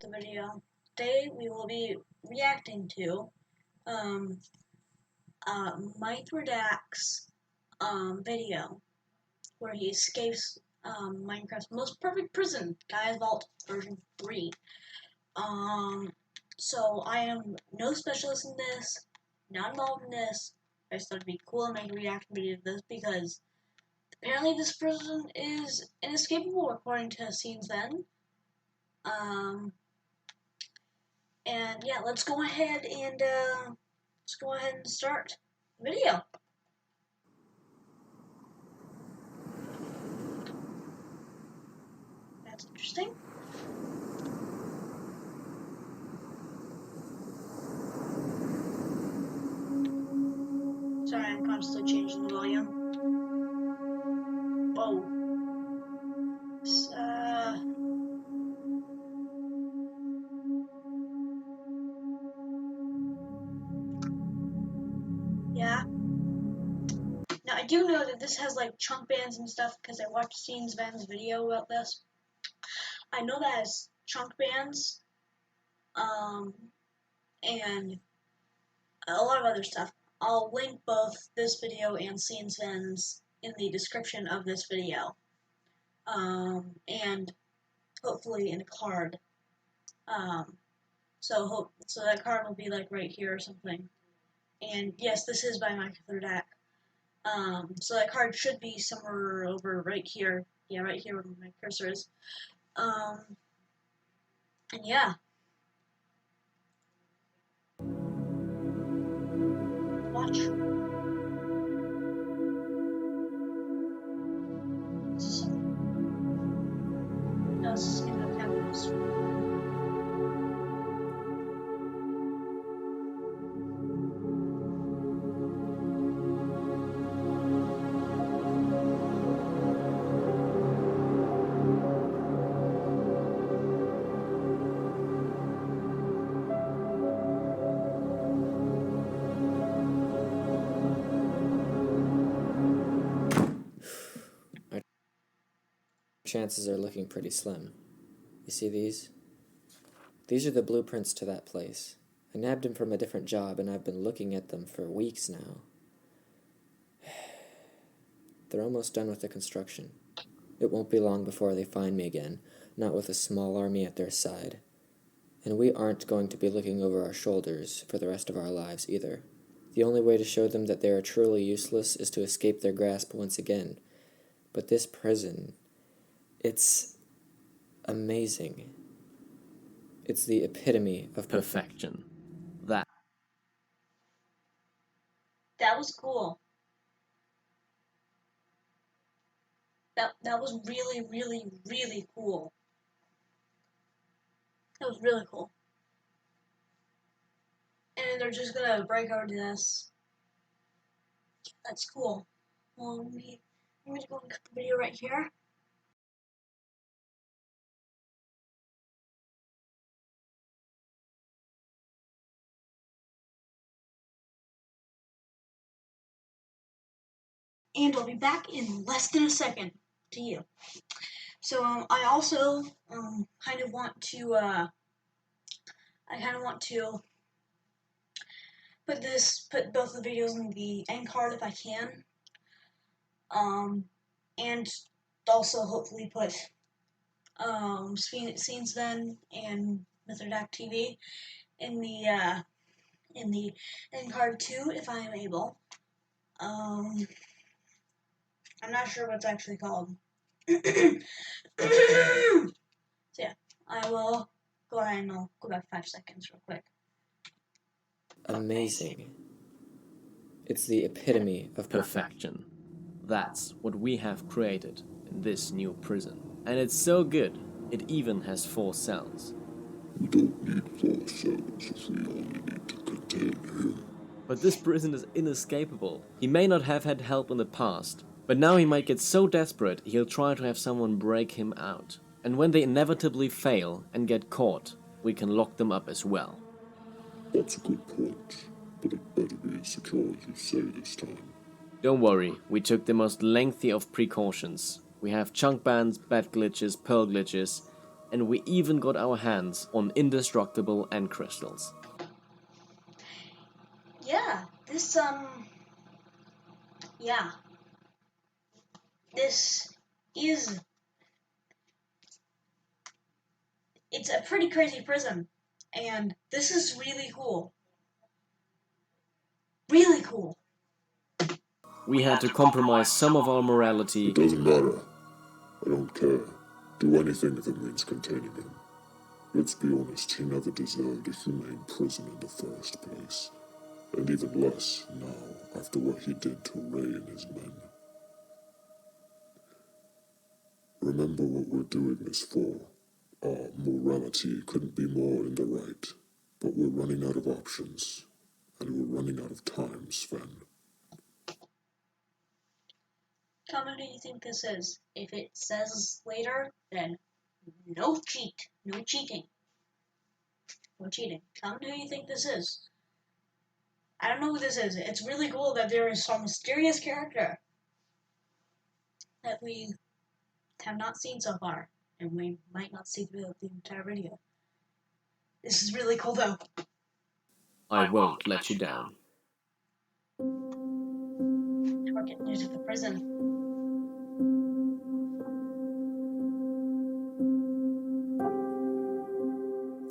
the video. Today we will be reacting to Mythrodak's video where he escapes Minecraft's most perfect prison, GAIA'S Vault version 3. So I am no specialist in this, not involved in this. I just thought it'd be cool to make a reaction video to this because apparently this prison is inescapable according to Scenes Then. And yeah, let's go ahead and start the video. That's interesting. Sorry, I'm constantly changing the volume. Whoa. Yeah. Now, I do know that this has like chunk bands and stuff because I watched Scenes Van's video about this. I know that has chunk bands, and a lot of other stuff. I'll link both this video and Scenes Van's in the description of this video. And hopefully in a card. So that card will be like right here or something. And yes, this is by Mythrodak. So that card should be somewhere over right here. Yeah, right here where my cursor is. And yeah. Watch. Let's see what happens. Chances are looking pretty slim. You see these? These are the blueprints to that place. I nabbed them from a different job and I've been looking at them for weeks now. They're almost done with the construction. It won't be long before they find me again, not with a small army at their side. And we aren't going to be looking over our shoulders for the rest of our lives either. The only way to show them that they are truly useless is to escape their grasp once again. But this prison, it's amazing. It's the epitome of perfection. That was cool. That was really, really, really cool. That was really cool. And they're just gonna break over to this. That's cool. Well, I'm gonna go and cut the video right here. And I'll be back in less than a second to you. So I also kind of want to put both the videos in the end card if I can. And also hopefully put Scenes Then and Mythrodak TV in the end card too if I am able. I'm not sure what it's actually called. So yeah, I will go ahead and I'll go back 5 seconds real quick. Amazing. It's the epitome of perfection. That's what we have created in this new prison. And it's so good, it even has 4 cells. We don't need 4 cells if we only need to contain him. But this prison is inescapable. He may not have had help in the past, but now he might get so desperate he'll try to have someone break him out. And when they inevitably fail and get caught, we can lock them up as well. That's a good point, but it better be as secure as you say this time. Don't worry, we took the most lengthy of precautions. We have chunk bands, bat glitches, pearl glitches, And we even got our hands on indestructible end crystals. Yeah, this, yeah. This is... It's a pretty crazy prison. And this is really cool. Really cool. We had to compromise some of our morality. It doesn't matter. I don't care. Do anything if it means containing him. Let's be honest, he never deserved a humane prison in the first place. And even less now, after what he did to Ray and his men. Remember what we're doing this for. Our morality couldn't be more in the right. But we're running out of options. And we're running out of time, Sven. Comment who you think this is. If it says later, then no cheat. No cheating. No cheating. Comment who you think this is. I don't know who this is. It's really cool that there is some mysterious character that we have not seen so far. And we might not see throughout the entire video. This is really cool though. I won't let you down. We're getting into the prison.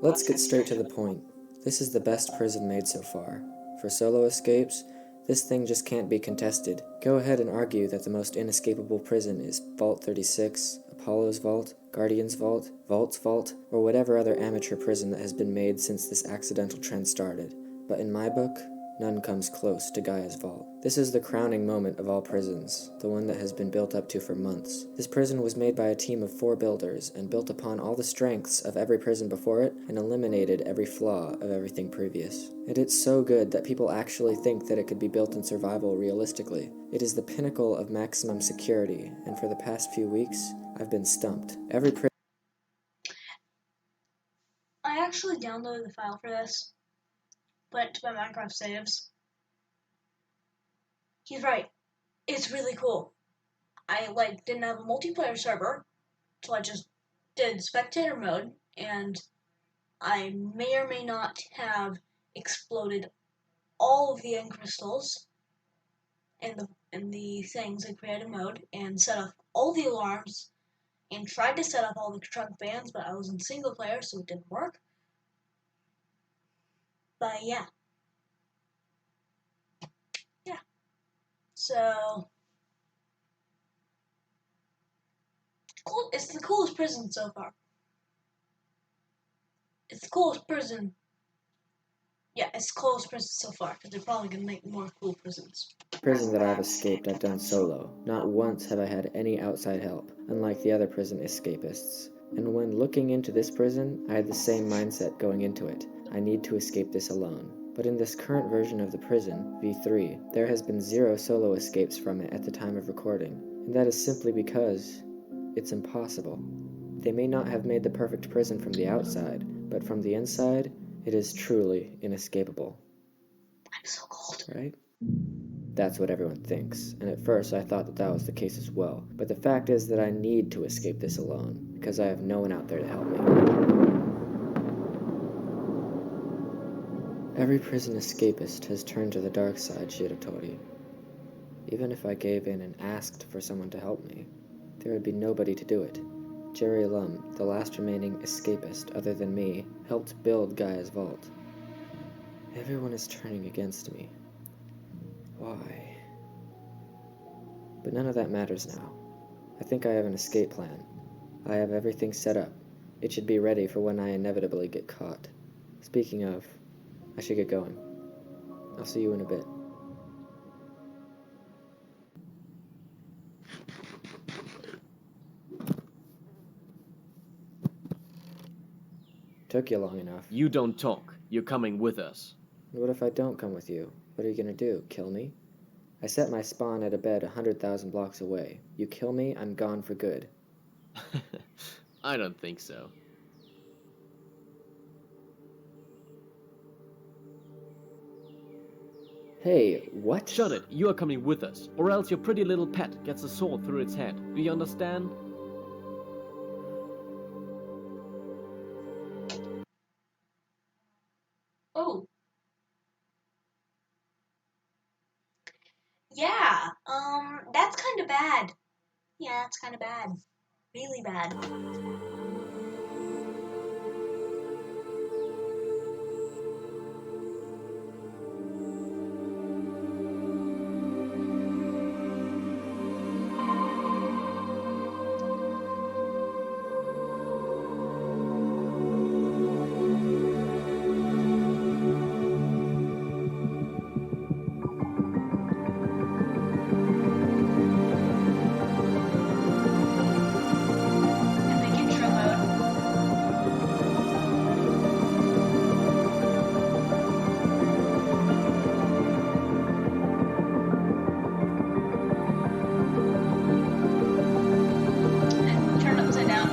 Let's get straight to the point. This is the best prison made so far. For solo escapes, this thing just can't be contested. Go ahead and argue that the most inescapable prison is Vault 36, Apollo's Vault, Guardian's Vault, Vault's Vault, or whatever other amateur prison that has been made since this accidental trend started. But in my book, none comes close to GAIA'S Vault. This is the crowning moment of all prisons, the one that has been built up to for months. This prison was made by a team of 4 builders and built upon all the strengths of every prison before it and eliminated every flaw of everything previous. And it's so good that people actually think that it could be built in survival realistically. It is the pinnacle of maximum security, and for the past few weeks, I've been stumped. I actually downloaded the file for this. Put it to my Minecraft saves. He's right. It's really cool. I didn't have a multiplayer server, so I just did spectator mode, and I may or may not have exploded all of the end crystals and the things in creative mode, and set off all the alarms, and tried to set off all the trunk bans, but I was in single player, so it didn't work. But yeah. So, cool. It's the coolest prison so far. It's the coolest prison. Yeah, it's the coolest prison so far, because they're probably going to make more cool prisons. Prison that I've escaped, I've done solo. Not once have I had any outside help, unlike the other prison escapists. And when looking into this prison, I had the same mindset going into it. I need to escape this alone. But in this current version of the prison, V3, there has been 0 solo escapes from it at the time of recording. And that is simply because it's impossible. They may not have made the perfect prison from the outside, but from the inside, it is truly inescapable. I'm so cold. Right? That's what everyone thinks, and at first I thought that that was the case as well. But the fact is that I need to escape this alone, because I have no one out there to help me. Every prison escapist has turned to the dark side, Shiratori. Even if I gave in and asked for someone to help me, there would be nobody to do it. Jerry Lum, the last remaining escapist other than me, helped build GAIA'S Vault. Everyone is turning against me. Why? But none of that matters now. I think I have an escape plan. I have everything set up. It should be ready for when I inevitably get caught. Speaking of, I should get going. I'll see you in a bit. Took you long enough. You don't talk. You're coming with us. What if I don't come with you? What are you gonna do? Kill me? I set my spawn at a bed 100,000 blocks away. You kill me, I'm gone for good. I don't think so. Hey, what? Shut it, you are coming with us, or else your pretty little pet gets a sword through its head. Do you understand? bad. Yeah, that's kind of bad. Really bad. And make intro mode. And turn it upside down.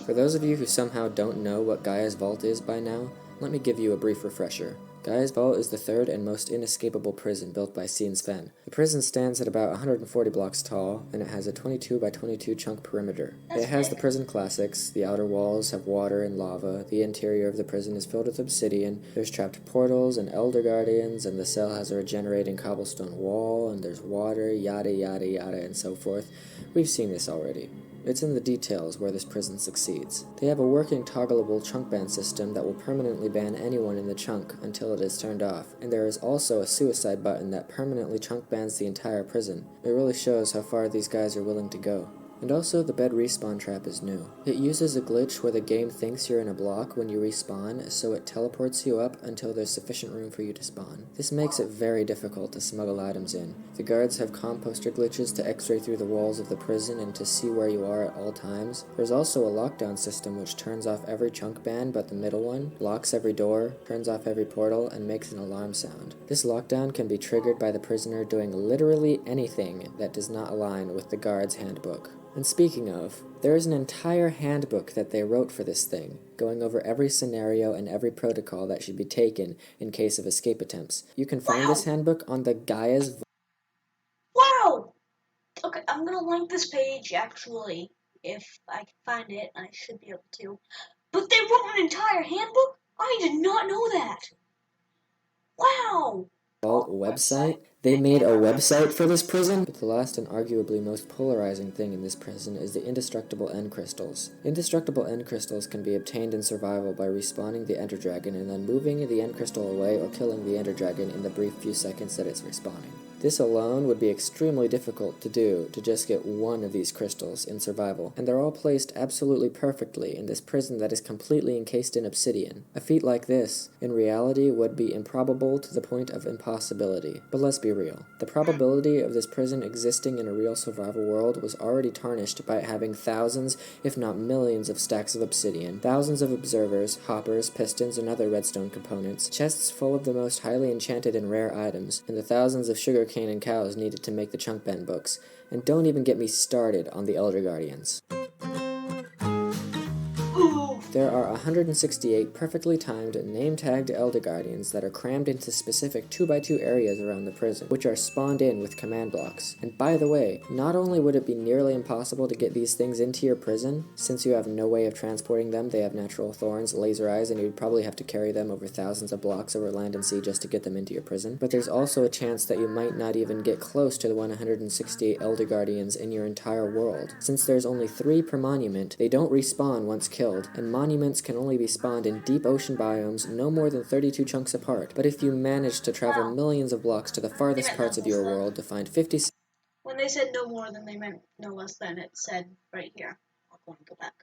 For those of you who somehow don't know what Gaia's Vault is by now, let me give you a brief refresher. Gaia's Vault is the third and most inescapable prison built by C and Sven. The prison stands at about 140 blocks tall, and it has a 22 by 22 chunk perimeter. That's It has big. the prison classics. The outer walls have water and lava, the interior of the prison is filled with obsidian, there's trapped portals and elder guardians, and the cell has a regenerating cobblestone wall, and there's water, yada yada yada, and so forth. We've seen this already. It's in the details where this prison succeeds. They have a working toggleable chunk ban system that will permanently ban anyone in the chunk until it is turned off, and there is also a suicide button that permanently chunk bans the entire prison. It really shows how far these guys are willing to go. And also, the bed respawn trap is new. It uses a glitch where the game thinks you're in a block when you respawn, so it teleports you up until there's sufficient room for you to spawn. This makes it very difficult to smuggle items in. The guards have composter glitches to x-ray through the walls of the prison and to see where you are at all times. There's also a lockdown system which turns off every chunk ban but the middle one, locks every door, turns off every portal, and makes an alarm sound. This lockdown can be triggered by the prisoner doing literally anything that does not align with the guard's handbook. And speaking of, there is an entire handbook that they wrote for this thing, going over every scenario and every protocol that should be taken in case of escape attempts. You can find this handbook on the GAIA'S. Wow! Okay, I'm gonna link this page actually, if I can find it. I should be able to. But they wrote an entire handbook? I did not know that! Wow! Vault website? They made a website for this prison? But the last and arguably most polarizing thing in this prison is the indestructible end crystals. Indestructible end crystals can be obtained in survival by respawning the ender dragon and then moving the end crystal away or killing the ender dragon in the brief few seconds that it's respawning. This alone would be extremely difficult to do to just get one of these crystals in survival, and they're all placed absolutely perfectly in this prison that is completely encased in obsidian. A feat like this, in reality, would be improbable to the point of impossibility. But let's be real. The probability of this prison existing in a real survival world was already tarnished by it having thousands, if not millions, of stacks of obsidian, thousands of observers, hoppers, pistons, and other redstone components, chests full of the most highly enchanted and rare items, and the thousands of sugarcane and cows needed to make the chunk ban books. And don't even get me started on the Elder Guardians. Ooh! There are 168 perfectly timed, name-tagged Elder Guardians that are crammed into specific 2x2 areas around the prison, which are spawned in with command blocks. And by the way, not only would it be nearly impossible to get these things into your prison, since you have no way of transporting them, they have natural thorns, laser eyes, and you'd probably have to carry them over thousands of blocks over land and sea just to get them into your prison, but there's also a chance that you might not even get close to the 168 Elder Guardians in your entire world. Since there's only 3 per monument, they don't respawn once killed, and monuments can only be spawned in deep ocean biomes no more than 32 chunks apart. But if you manage to travel millions of blocks to the farthest parts of your world to find 56 When they said no more than, they meant no less than. It said right here. I'll go back.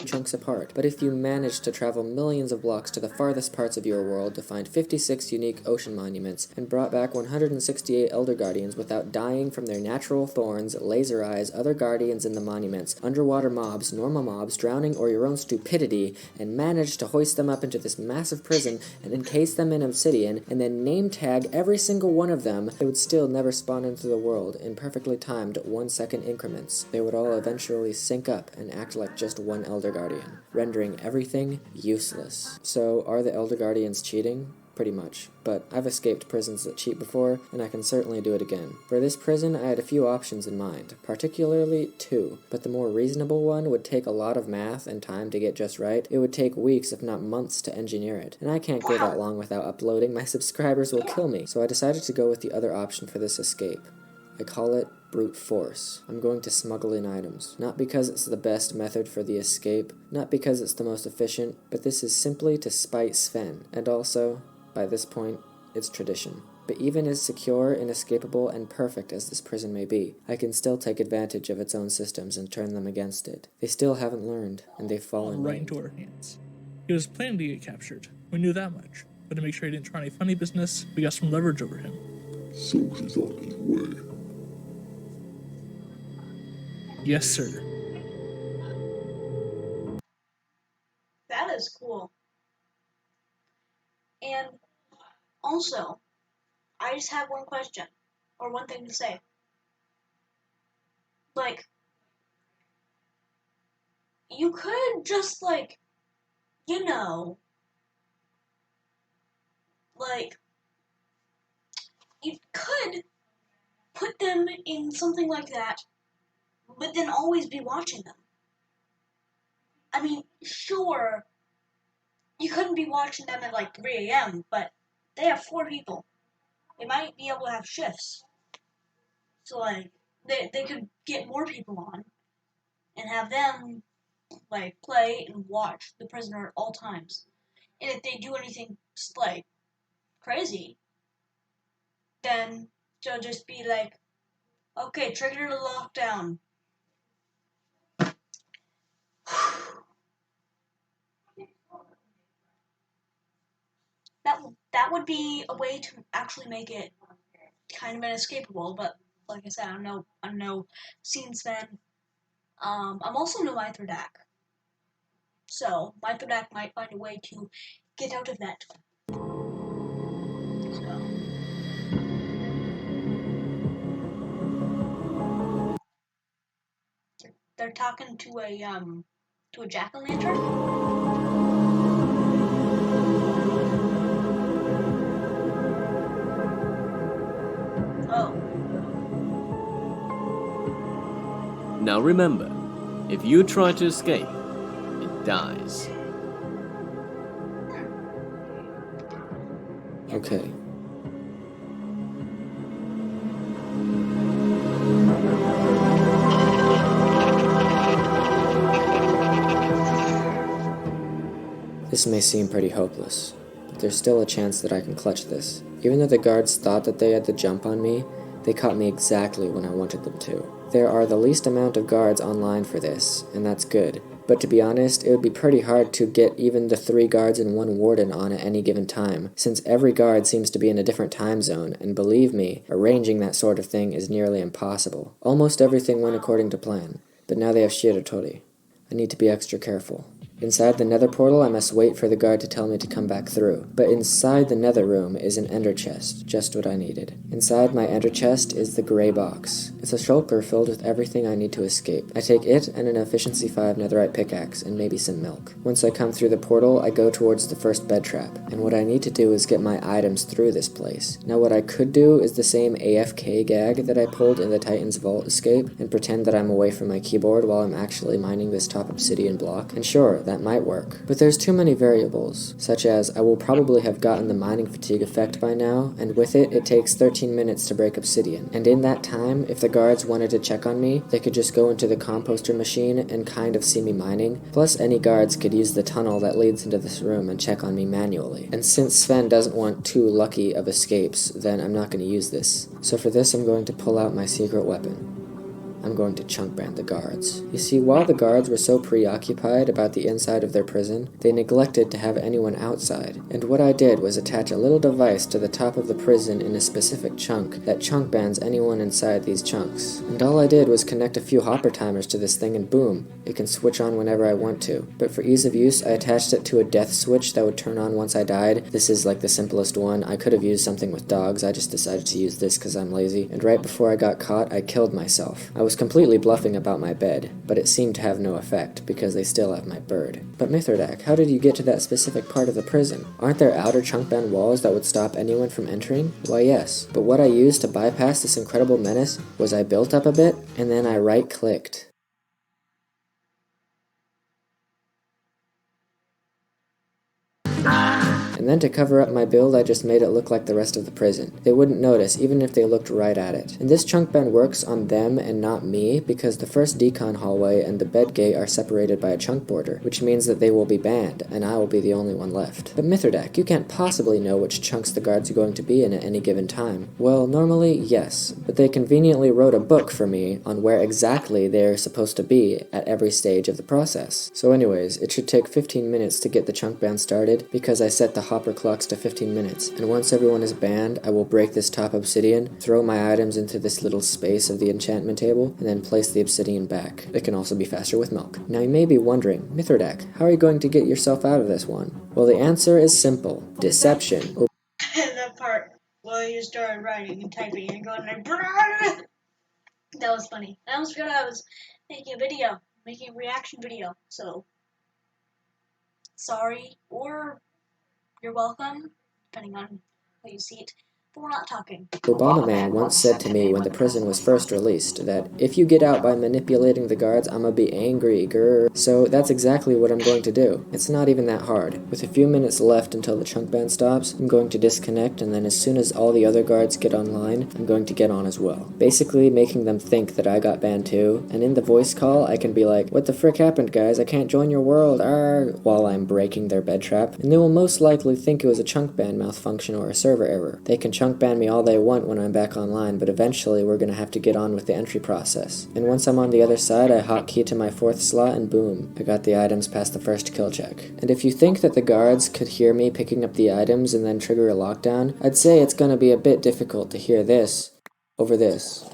chunks apart. But if you manage to travel millions of blocks to the farthest parts of your world to find 56 unique ocean monuments and brought back 168 Elder Guardians without dying from their natural thorns, laser eyes, other guardians in the monuments, underwater mobs, normal mobs, drowning, or your own stupidity, and manage to hoist them up into this massive prison and encase them in obsidian, and then name tag every single one of them, they would still never spawn into the world in perfectly timed 1-second increments. They would all eventually sync up and act like just one Elder Guardian, rendering everything useless. So, are the Elder Guardians cheating? pretty much, but I've escaped prisons that cheat before, and I can certainly do it again. For this prison, I had a few options in mind, particularly 2, but the more reasonable one would take a lot of math and time to get just right. It would take weeks, if not months, to engineer it, and I can't go that long without uploading. My subscribers will kill me, so I decided to go with the other option for this escape. I call it brute force. I'm going to smuggle in items. Not because it's the best method for the escape, not because it's the most efficient, but this is simply to spite Sven, and also, by this point, it's tradition. But even as secure, inescapable, and perfect as this prison may be, I can still take advantage of its own systems and turn them against it. They still haven't learned, and they've fallen right into our hands. He was planning to get captured. We knew that much. But to make sure he didn't try any funny business, we got some leverage over him. So he's on his way. Yes, sir. That is cool. And also, I just have one question, or one thing to say. Like, you could just, like, you know, like, you could put them in something like that, but then always be watching them. I mean, sure, you couldn't be watching them at like 3 a.m., but they have 4 people. They might be able to have shifts. So, like, they could get more people on and have them, like, play and watch the prisoner at all times. And if they do anything, like, crazy, then they'll just be like, okay, trigger the lockdown. That would be a way to actually make it kind of inescapable, but like I said, I'm no scenes fan. I'm also no Mythrodak. So Mythrodak might find a way to get out of that. So they're talking to a jack-o'-lantern. Oh. Now remember, if you try to escape, it dies. Okay. This may seem pretty hopeless, but there's still a chance that I can clutch this. Even though the guards thought that they had the jump on me, they caught me exactly when I wanted them to. There are the least amount of guards online for this, and that's good. But to be honest, it would be pretty hard to get even the 3 guards and 1 warden on at any given time, since every guard seems to be in a different time zone, and believe me, arranging that sort of thing is nearly impossible. Almost everything went according to plan, but now they have Shiratori. I need to be extra careful. Inside the nether portal, I must wait for the guard to tell me to come back through. But inside the nether room is an ender chest, just what I needed. Inside my ender chest is the gray box. It's a shulker filled with everything I need to escape. I take it and an efficiency 5 netherite pickaxe and maybe some milk. Once I come through the portal, I go towards the first bed trap. And what I need to do is get my items through this place. Now what I could do is the same AFK gag that I pulled in the Titan's Vault escape and pretend that I'm away from my keyboard while I'm actually mining this top obsidian block. And sure, that might work. But there's too many variables, such as I will probably have gotten the mining fatigue effect by now, and with it, it takes 13 minutes to break obsidian. And in that time, if the guards wanted to check on me, they could just go into the composter machine and kind of see me mining. Plus, any guards could use the tunnel that leads into this room and check on me manually. And since Sven doesn't want too lucky of escapes, then I'm not going to use this. So for this, I'm going to pull out my secret weapon. I'm going to chunk brand the guards. You see, while the guards were so preoccupied about the inside of their prison, they neglected to have anyone outside. And what I did was attach a little device to the top of the prison in a specific chunk that chunk bands anyone inside these chunks. And all I did was connect a few hopper timers to this thing and boom, it can switch on whenever I want to. But for ease of use, I attached it to a death switch that would turn on once I died. This is like the simplest one. I could have used something with dogs, I just decided to use this because I'm lazy. And right before I got caught, I killed myself. I was was completely bluffing about my bed, but it seemed to have no effect because they still have my bird. But Mythrodak, how did you get to that specific part of the prison? Aren't there outer chunk band walls that would stop anyone from entering? Why yes, but what I used to bypass this incredible menace was I built up a bit, and then I right-clicked. And then to cover up my build, I just made it look like the rest of the prison. They wouldn't notice, even if they looked right at it. And this chunk band works on them and not me, because the first decon hallway and the bed gate are separated by a chunk border, which means that they will be banned, and I will be the only one left. But Mythrodak, you can't possibly know which chunks the guards are going to be in at any given time. Well, normally, yes, but they conveniently wrote a book for me on where exactly they're supposed to be at every stage of the process. So anyways, it should take 15 minutes to get the chunk band started, because I set the hopper clocks to 15 minutes, and once everyone is banned, I will break this top obsidian, throw my items into this little space of the enchantment table, and then place the obsidian back. It can also be faster with milk. Now you may be wondering, Mythrodak, how are you going to get yourself out of this one? Well, the answer is simple. Deception. That part where you started writing and typing and going like, "Brrrr." That was funny. I almost forgot I was making a reaction video. So sorry, or you're welcome, depending on how you see it. But we're not talking. Obama Man once said to me when the prison was first released that if you get out by manipulating the guards, I'ma be angry, grrr. So that's exactly what I'm going to do. It's not even that hard. With a few minutes left until the chunk band stops, I'm going to disconnect, and then as soon as all the other guards get online, I'm going to get on as well. Basically making them think that I got banned too, and in the voice call, I can be like, "What the frick happened, guys? I can't join your world, argh," while I'm breaking their bed trap, and they will most likely think it was a chunk band malfunction or a server error. They can chunk ban me all they want when I'm back online, but eventually we're gonna have to get on with the entry process. And once I'm on the other side, I hotkey to my 4th slot and boom, I got the items past the first kill check. And if you think that the guards could hear me picking up the items and then trigger a lockdown, I'd say it's gonna be a bit difficult to hear this over this.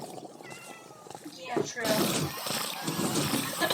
Yeah, true.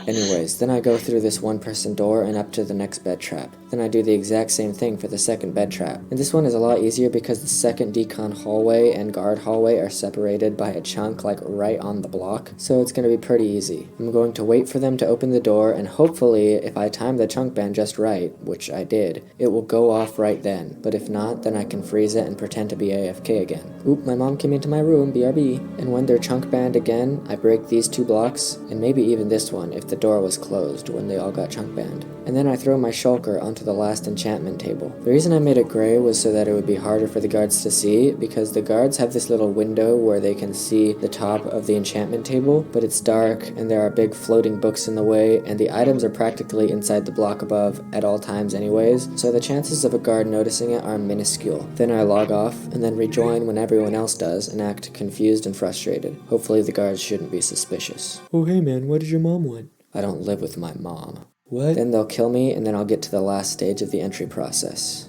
Anyways, then I go through this 1-person door and up to the next bed trap. Then I do the exact same thing for the second bed trap. And this one is a lot easier because the second decon hallway and guard hallway are separated by a chunk like right on the block, so it's going to be pretty easy. I'm going to wait for them to open the door, and hopefully if I time the chunk band just right, which I did, it will go off right then. But if not, then I can freeze it and pretend to be AFK again. Oop, my mom came into my room, BRB. And when they're chunk banned again, I break these 2 blocks, and maybe even this one if the door was closed when they all got chunk banned. And then I throw my shulker onto the last enchantment table. The reason I made it gray was so that it would be harder for the guards to see, because the guards have this little window where they can see the top of the enchantment table, but it's dark and there are big floating books in the way, and the items are practically inside the block above at all times anyways, so the chances of a guard noticing it are minuscule. Then I log off and then rejoin when everyone else does and act confused and frustrated. Hopefully the guards shouldn't be suspicious. Oh hey man, what did your mom want? I don't live with my mom. What? Then they'll kill me, and then I'll get to the last stage of the entry process.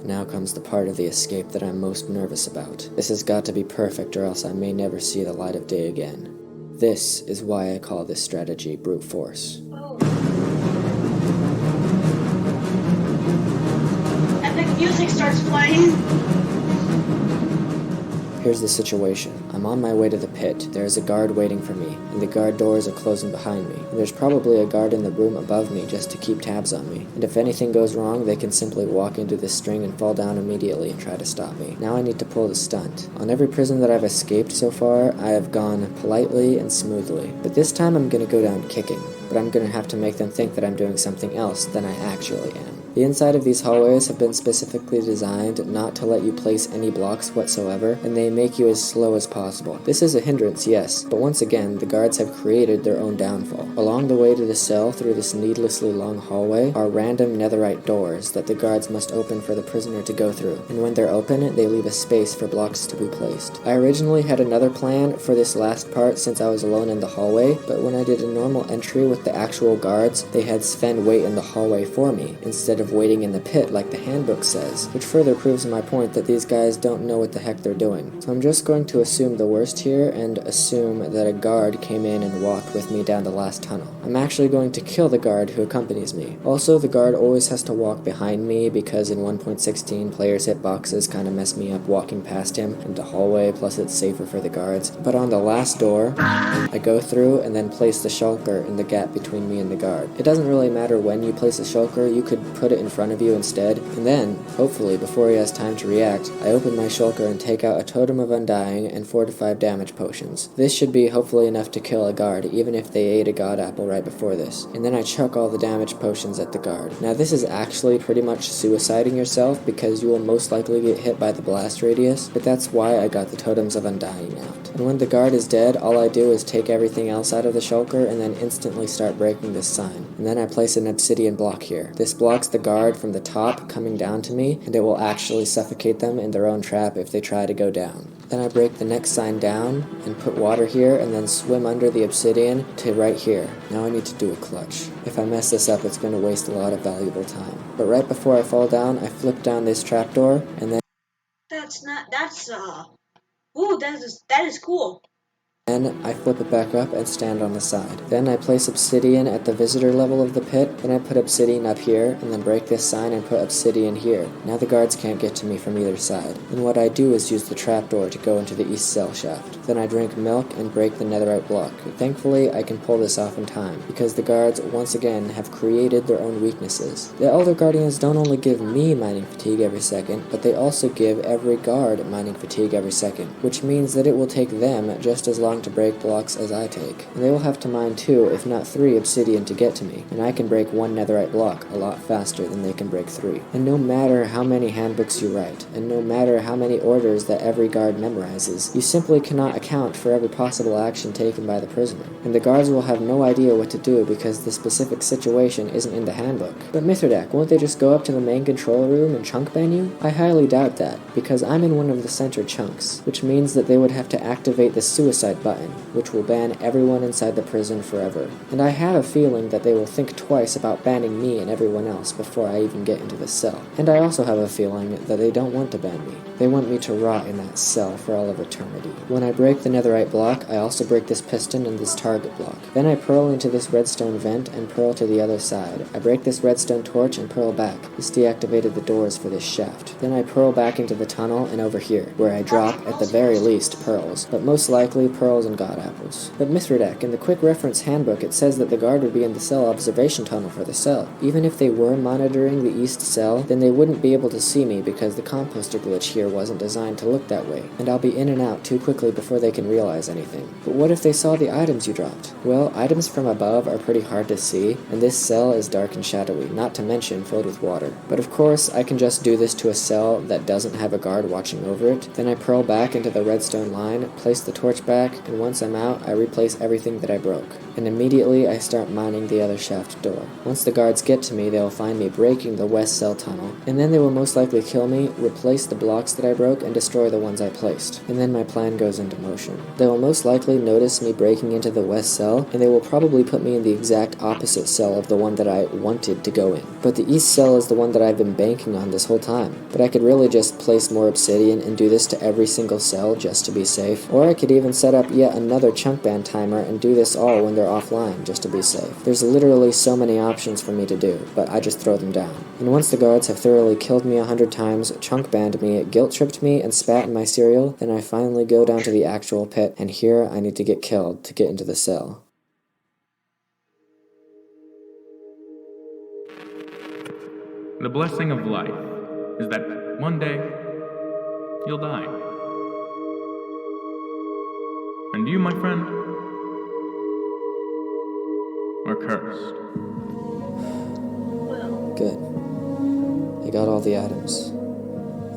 Now comes the part of the escape that I'm most nervous about. This has got to be perfect, or else I may never see the light of day again. This is why I call this strategy brute force. Oh. Epic music starts playing. Here's the situation. I'm on my way to the pit. There is a guard waiting for me, and the guard doors are closing behind me. And there's probably a guard in the room above me just to keep tabs on me. And if anything goes wrong, they can simply walk into this string and fall down immediately and try to stop me. Now I need to pull the stunt. On every prison that I've escaped so far, I have gone politely and smoothly. But this time I'm gonna go down kicking. But I'm gonna have to make them think that I'm doing something else than I actually am. The inside of these hallways have been specifically designed not to let you place any blocks whatsoever, and they make you as slow as possible. This is a hindrance, yes, but once again, the guards have created their own downfall. Along the way to the cell through this needlessly long hallway are random netherite doors that the guards must open for the prisoner to go through, and when they're open, they leave a space for blocks to be placed. I originally had another plan for this last part since I was alone in the hallway, but when I did a normal entry with the actual guards, they had Sven wait in the hallway for me, instead of of waiting in the pit like the handbook says, which further proves my point that these guys don't know what the heck they're doing. So I'm just going to assume the worst here and assume that a guard came in and walked with me down the last tunnel. I'm actually going to kill the guard who accompanies me. Also, the guard always has to walk behind me because in 1.16 players' hitboxes kind of mess me up walking past him in the hallway, plus it's safer for the guards. But on the last door, I go through and then place the shulker in the gap between me and the guard. It doesn't really matter when you place a shulker, you could put it in front of you instead, and then, hopefully before he has time to react, I open my shulker and take out a Totem of Undying and 4 to 5 damage potions. This should be hopefully enough to kill a guard, even if they ate a god apple right before this. And then I chuck all the damage potions at the guard. Now this is actually pretty much suiciding yourself because you will most likely get hit by the blast radius, but that's why I got the Totems of Undying out. And when the guard is dead, all I do is take everything else out of the shulker and then instantly start breaking this sign. And then I place an obsidian block here. This blocks the guard from the top coming down to me, and it will actually suffocate them in their own trap if they try to go down. Then I break the next sign down and put water here and then swim under the obsidian to right here. Now I need to do a clutch. If I mess this up, it's going to waste a lot of valuable time. But right before I fall down, I flip down this trapdoor and then that is cool. Then I flip it back up and stand on the side. Then I place obsidian at the visitor level of the pit, then I put obsidian up here, and then break this sign and put obsidian here. Now the guards can't get to me from either side. And what I do is use the trapdoor to go into the east cell shaft. Then I drink milk and break the netherite block. Thankfully, I can pull this off in time, because the guards, once again, have created their own weaknesses. The Elder Guardians don't only give me mining fatigue every second, but they also give every guard mining fatigue every second, which means that it will take them just as long to break blocks as I take. And they will have to mine 2, if not 3 obsidian to get to me, and I can break 1 netherite block a lot faster than they can break 3. And no matter how many handbooks you write, and no matter how many orders that every guard memorizes, you simply cannot account for every possible action taken by the prisoner. And the guards will have no idea what to do because the specific situation isn't in the handbook. But Mythrodak, won't they just go up to the main control room and chunk ban you? I highly doubt that, because I'm in one of the center chunks, which means that they would have to activate the suicide button, which will ban everyone inside the prison forever. And I have a feeling that they will think twice about banning me and everyone else before I even get into the cell. And I also have a feeling that they don't want to ban me. They want me to rot in that cell for all of eternity. When I break the netherite block, I also break this piston and this target block. Then I pearl into this redstone vent and pearl to the other side. I break this redstone torch and pearl back. This deactivated the doors for this shaft. Then I pearl back into the tunnel and over here, where I drop, at the very least, pearls, but most likely pearls and god apples. But Mythrodak, in the quick reference handbook, it says that the guard would be in the cell observation tunnel for the cell. Even if they were monitoring the east cell, then they wouldn't be able to see me because the composter glitch here wasn't designed to look that way, and I'll be in and out too quickly before they can realize anything. But what if they saw the items you dropped? Well, items from above are pretty hard to see, and this cell is dark and shadowy, not to mention filled with water. But of course, I can just do this to a cell that doesn't have a guard watching over it. Then I pearl back into the redstone line, place the torch back, and once I'm out, I replace everything that I broke. And immediately I start mining the other shaft door. Once the guards get to me, they'll find me breaking the west cell tunnel, and then they will most likely kill me, replace the blocks that I broke, and destroy the ones I placed. And then my plan goes into motion. They will most likely notice me breaking into the west cell, and they will probably put me in the exact opposite cell of the one that I wanted to go in. But the east cell is the one that I've been banking on this whole time. But I could really just place more obsidian and do this to every single cell just to be safe, or I could even set up yet another chunk ban timer and do this all when they're offline just to be safe. There's literally so many options for me to do, but I just throw them down. And once the guards have thoroughly killed me 100 times, chunk banned me, guilt tripped me, and spat in my cereal, then I finally go down to the actual pit, and here I need to get killed to get into the cell. The blessing of life is that one day you'll die. And you, my friend, are cursed. Good. I got all the items.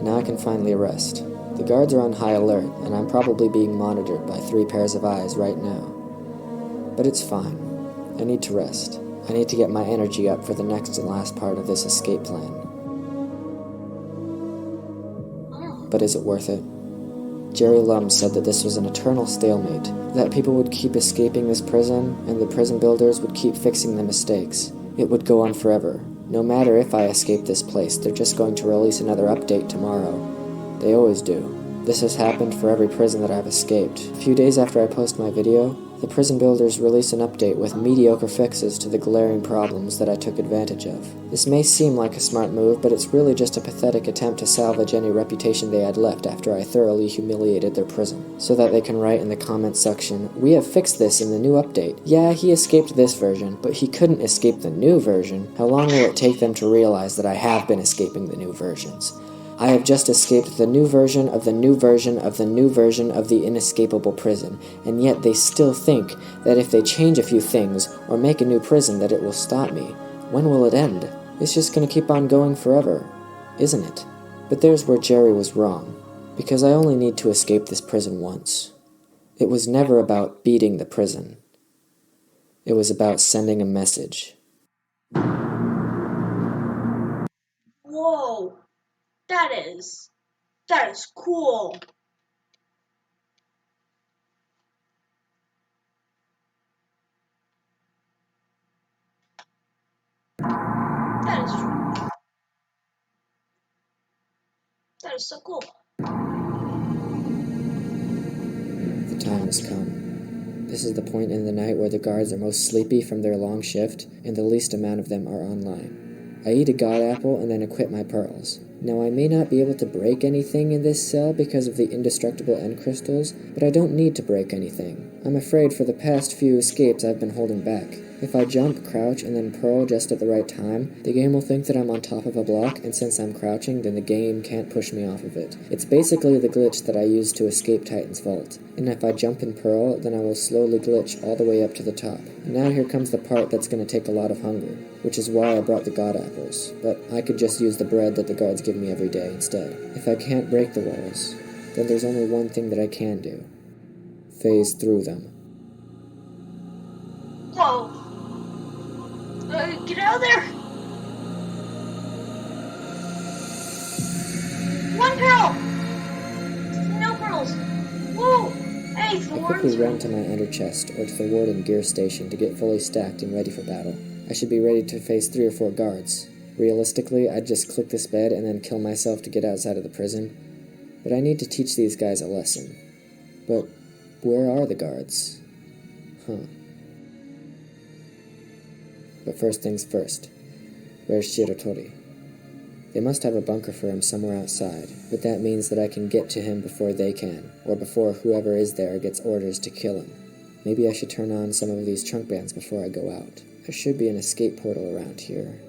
Now I can finally rest. The guards are on high alert, and I'm probably being monitored by 3 pairs of eyes right now. But it's fine. I need to rest. I need to get my energy up for the next and last part of this escape plan. But is it worth it? Jerry Lum said that this was an eternal stalemate, that people would keep escaping this prison, and the prison builders would keep fixing the mistakes. It would go on forever. No matter if I escape this place, they're just going to release another update tomorrow. They always do. This has happened for every prison that I've escaped. A few days after I post my video, the prison builders release an update with mediocre fixes to the glaring problems that I took advantage of. This may seem like a smart move, but it's really just a pathetic attempt to salvage any reputation they had left after I thoroughly humiliated their prison, so that they can write in the comments section, "We have fixed this in the new update. Yeah, he escaped this version, but he couldn't escape the new version. How long will it take them to realize that I have been escaping the new versions? I have just escaped the new version of the new version of the new version of the inescapable prison, and yet they still think that if they change a few things or make a new prison that it will stop me. When will it end? It's just gonna keep on going forever, isn't it?" But there's where Jerry was wrong, because I only need to escape this prison once. It was never about beating the prison. It was about sending a message. Whoa! That is cool. That is so cool. The time has come. This is the point in the night where the guards are most sleepy from their long shift, and the least amount of them are online. I eat a god apple and then equip my pearls. Now I may not be able to break anything in this cell because of the indestructible end crystals, but I don't need to break anything. I'm afraid for the past few escapes I've been holding back. If I jump, crouch, and then pearl just at the right time, the game will think that I'm on top of a block, and since I'm crouching, then the game can't push me off of it. It's basically the glitch that I used to escape Titan's vault. And if I jump and pearl, then I will slowly glitch all the way up to the top. And now here comes the part that's going to take a lot of hunger, which is why I brought the god apples. But I could just use the bread that the guards give me every day instead. If I can't break the walls, then there's only one thing that I can do. Phase through them. Whoa! Get out of there! One pearl! No pearls! Whoa! Hey, I thorns! quickly run to my ender chest or to the warden gear station to get fully stacked and ready for battle. I should be ready to face 3 or 4 guards. Realistically, I'd just click this bed and then kill myself to get outside of the prison. But I need to teach these guys a lesson. But where are the guards? But first things first. Where's Shiratori? They must have a bunker for him somewhere outside, but that means that I can get to him before they can, or before whoever is there gets orders to kill him. Maybe I should turn on some of these trunk bands before I go out. There should be an escape portal around here.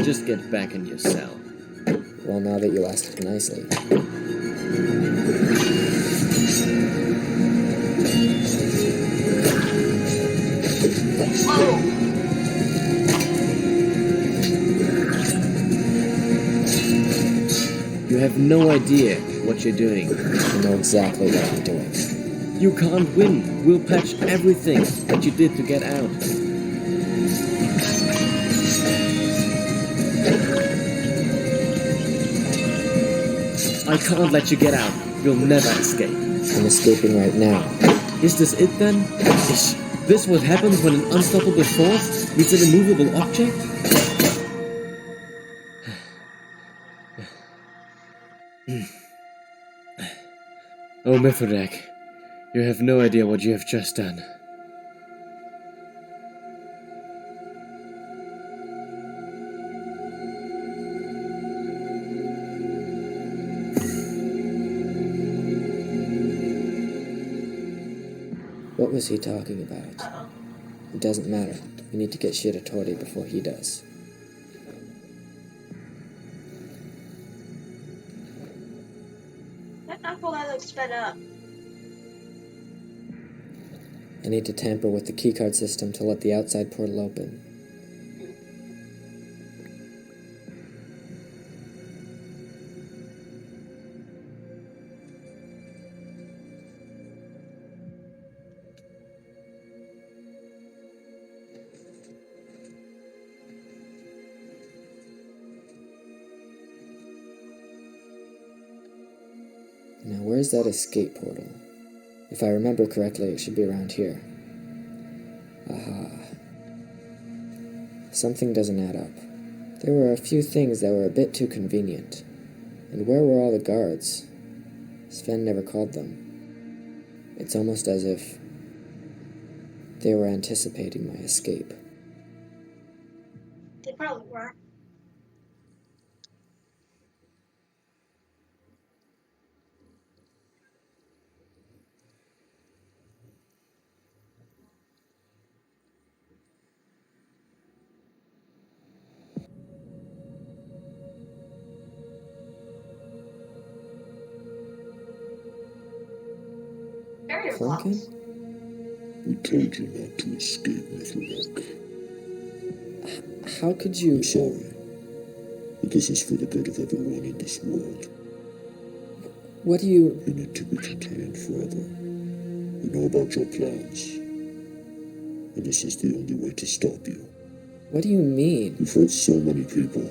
Just get back in your cell. Well, now that you asked it nicely. You have no idea what you're doing. I know exactly what I'm doing. You can't win. We'll patch everything that you did to get out. I can't let you get out. You'll never escape. I'm escaping right now. Is this it then? Is this what happens when an unstoppable force meets an immovable object? Oh, Mythrodak, you have no idea what you have just done. What was he talking about? It doesn't matter. We need to get Shiratori before he does. That knuckle guy looks sped up. I need to tamper with the keycard system to let the outside portal open. Now where's that escape portal? If I remember correctly, it should be around here. Aha. Something doesn't add up. There were a few things that were a bit too convenient. And where were all the guards? Sven never called them. It's almost as if they were anticipating my escape. They probably were. Barrier Plunkin? blocks. We told you not to escape, Mythrodak. How could you... I'm sorry, but this is for the good of everyone in this world. What do you... You need to be contained forever. We know about your plans, and this is the only way to stop you. What do you mean? You've hurt so many people.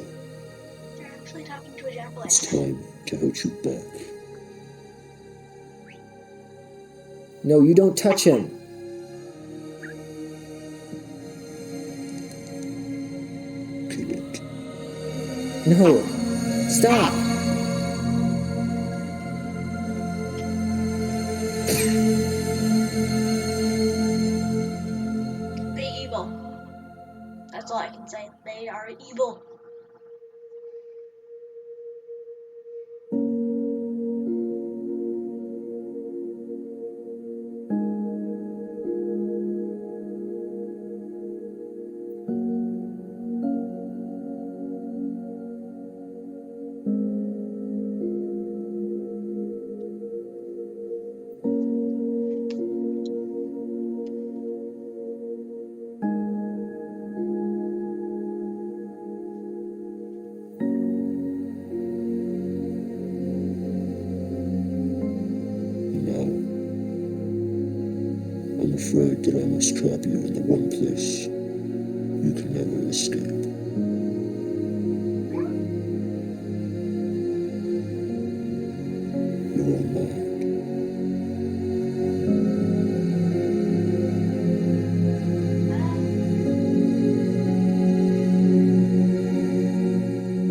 They're actually talking to a jack-o'-lantern. It's time to hurt you back. No, you don't touch him! Kill it. No! Stop! Big evil. That's all I can say. They are evil. Now, I'm afraid that I must trap you in the one place you can never escape. Your own mind.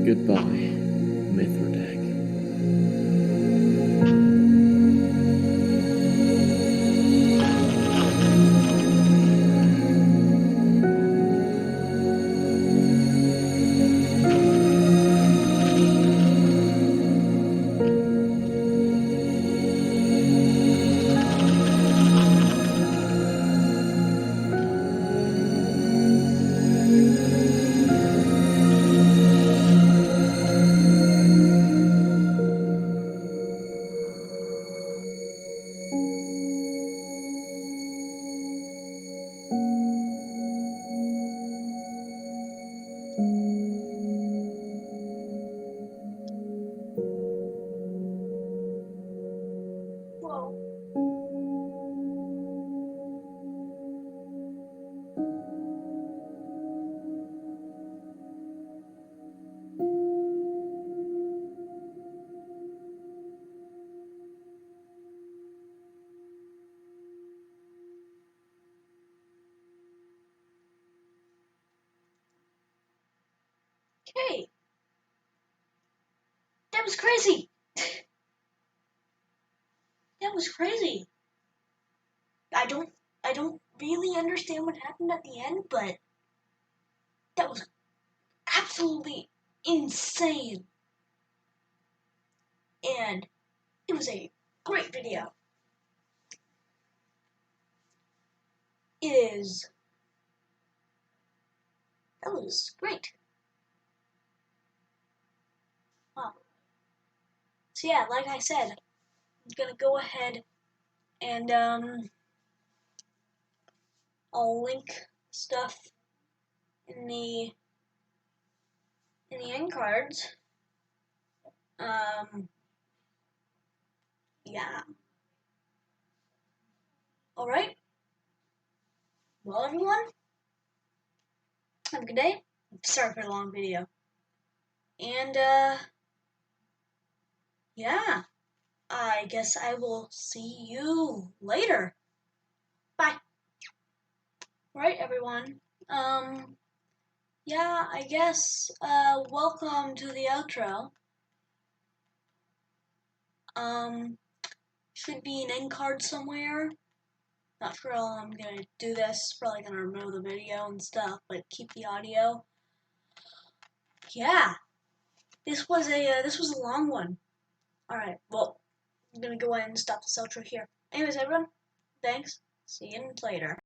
Goodbye, Mythrodak. Whoa. Okay. That was crazy. That was crazy. I don't really understand what happened at the end, but that was absolutely insane. And it was a great video. It is. That was great. Wow. So yeah, like I said, I'm gonna go ahead and I'll link stuff in the end cards. Yeah. All right. Well, everyone, have a good day. Sorry for the long video. And yeah. I guess I will see you later. Bye. Right, everyone. Yeah, I guess, welcome to the outro. Should be an end card somewhere. Not sure how I'm gonna do this. Probably gonna remove the video and stuff, but keep the audio. Yeah, this was a long one. All right, well, I'm gonna go ahead and stop this outro here. Anyways, everyone, thanks. See you later.